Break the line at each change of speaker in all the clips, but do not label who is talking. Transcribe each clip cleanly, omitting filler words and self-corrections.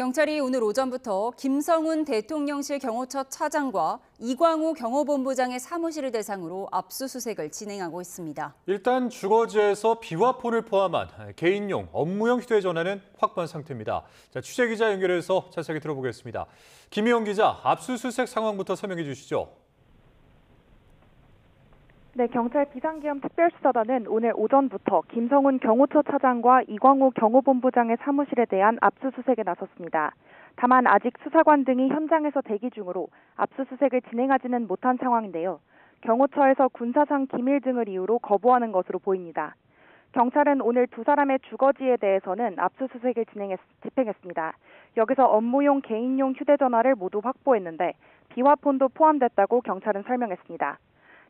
경찰이 오늘 오전부터 김성훈 대통령실 경호처 차장과 이광우 경호본부장의 사무실을 대상으로 압수수색을 진행하고 있습니다.
일단 주거지에서 비화폰을 포함한 개인용, 업무용 휴대전화는 확보한 상태입니다. 취재기자 연결해서 자세하게 들어보겠습니다. 김희영 기자, 압수수색 상황부터 설명해 주시죠.
네, 경찰 비상계엄 특별수사단은 오늘 오전부터 김성훈 경호처 차장과 이광우 경호본부장의 사무실에 대한 압수수색에 나섰습니다. 다만 아직 수사관 등이 현장에서 대기 중으로 압수수색을 진행하지는 못한 상황인데요. 경호처에서 군사상 기밀 등을 이유로 거부하는 것으로 보입니다. 경찰은 오늘 두 사람의 주거지에 대해서는 압수수색을 집행했습니다. 여기서 업무용, 개인용 휴대전화를 모두 확보했는데 비화폰도 포함됐다고 경찰은 설명했습니다.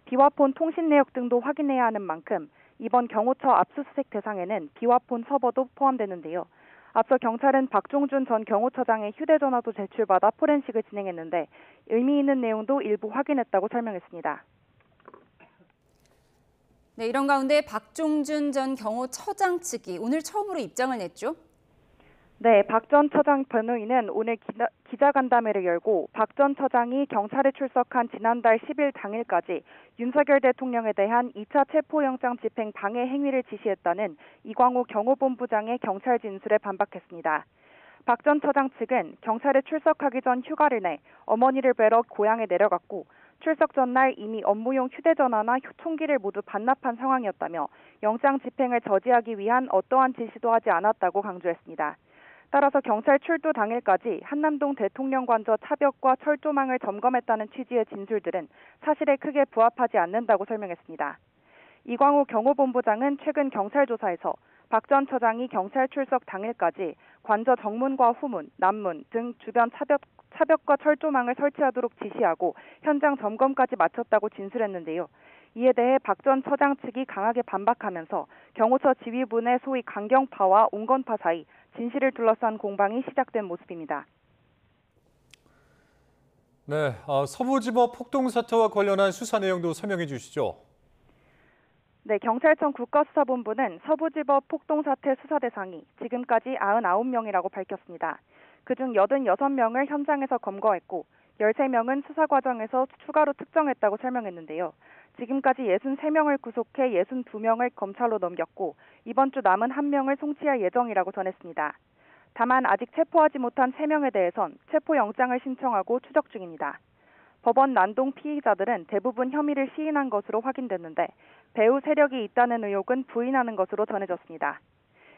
비화폰 통신 내역 등도 확인해야 하는 만큼 이번 경호처 압수수색 대상에는 비화폰 서버도 포함되는데요. 앞서 경찰은 박종준 전 경호처장의 휴대전화도 제출받아 포렌식을 진행했는데 의미 있는 내용도 일부 확인했다고 설명했습니다.
네, 이런 가운데 박종준 전 경호처장 측이 오늘 처음으로 입장을 냈죠.
네, 박 전 처장 변호인은 오늘 기자간담회를 열고 박 전 처장이 경찰에 출석한 지난달 10일 당일까지 윤석열 대통령에 대한 2차 체포영장 집행 방해 행위를 지시했다는 이광우 경호본부장의 경찰 진술에 반박했습니다. 박 전 처장 측은 경찰에 출석하기 전 휴가를 내 어머니를 뵈러 고향에 내려갔고 출석 전날 이미 업무용 휴대전화나 총기를 모두 반납한 상황이었다며 영장 집행을 저지하기 위한 어떠한 지시도 하지 않았다고 강조했습니다. 따라서 경찰 출두 당일까지 한남동 대통령관저 차벽과 철조망을 점검했다는 취지의 진술들은 사실에 크게 부합하지 않는다고 설명했습니다. 이광우 경호본부장은 최근 경찰 조사에서 박 전 처장이 경찰 출석 당일까지 관저 정문과 후문, 남문 등 주변 차벽과 철조망을 설치하도록 지시하고 현장 점검까지 마쳤다고 진술했는데요. 이에 대해 박 전 처장 측이 강하게 반박하면서 경호처 지휘부내 소위 강경파와 온건파 사이 진실을 둘러싼 공방이 시작된 모습입니다.
네, 서부지법 폭동 사태와 관련한 수사 내용도 설명해 주시죠.
네, 경찰청 국가수사본부는 서부지법 폭동 사태 수사 대상이 지금까지 99명이라고 밝혔습니다. 그중 86명을 현장에서 검거했고 13명은 수사 과정에서 추가로 특정했다고 설명했는데요. 지금까지 63명을 구속해 62명을 검찰로 넘겼고 이번 주 남은 1명을 송치할 예정이라고 전했습니다. 다만 아직 체포하지 못한 3명에 대해선 체포영장을 신청하고 추적 중입니다. 법원 난동 피의자들은 대부분 혐의를 시인한 것으로 확인됐는데 배후 세력이 있다는 의혹은 부인하는 것으로 전해졌습니다.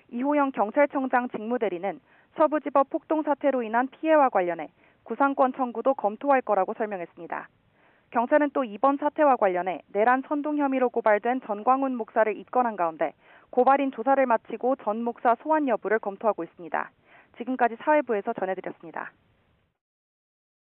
이호영 경찰청장 직무대리는 서부지법 폭동 사태로 인한 피해와 관련해 구상권 청구도 검토할 거라고 설명했습니다. 경찰은 또 이번 사태와 관련해 내란 선동 혐의로 고발된 전광훈 목사를 입건한 가운데 고발인 조사를 마치고 전 목사 소환 여부를 검토하고 있습니다. 지금까지 사회부에서 전해드렸습니다.